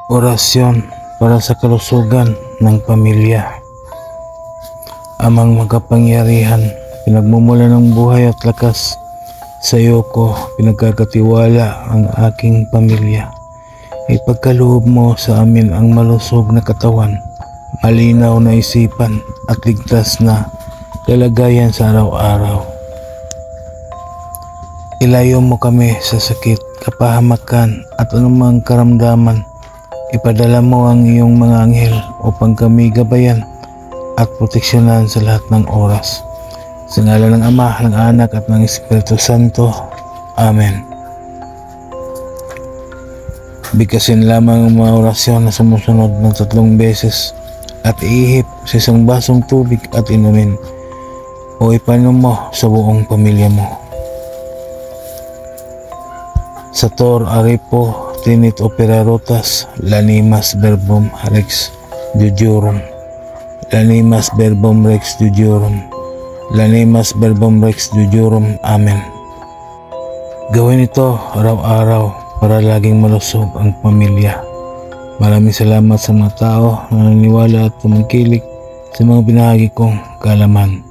Orasyon para sa kalusugan ng pamilya. Amang makapangyarihan, pinagmumula ng buhay at lakas, sa iyo ko pinagkakatiwala ang aking pamilya. Ipagkaloob mo sa amin ang malusog na katawan, malinaw na isipan at ligtas na kalagayan sa araw-araw. Ilayo mo kami sa sakit, kapahamakan at anumang karamdaman. Ipadala mo ang iyong mga anghel upang kami gabayan at proteksyonan sa lahat ng oras. Sa ngalan ng Ama, ng Anak at ng Espiritu Santo. Amen. Bigkasin lamang ang mga orasyon na sumusunod ng 3 beses at iihip sa isang basong tubig at inumin o ipanom mo sa buong pamilya mo. Sator Aripo Tinit Opera Rotas Lanimas Verbum Rex Judiorum Lanimas Verbum Rex Judiorum Lanimas Verbum Rex Judiorum. Amen. Gawin ito araw-araw para laging malusog ang pamilya. Maraming salamat sa mga tao na naniniwala at tumangkilik sa mga binahagi kong kaalaman.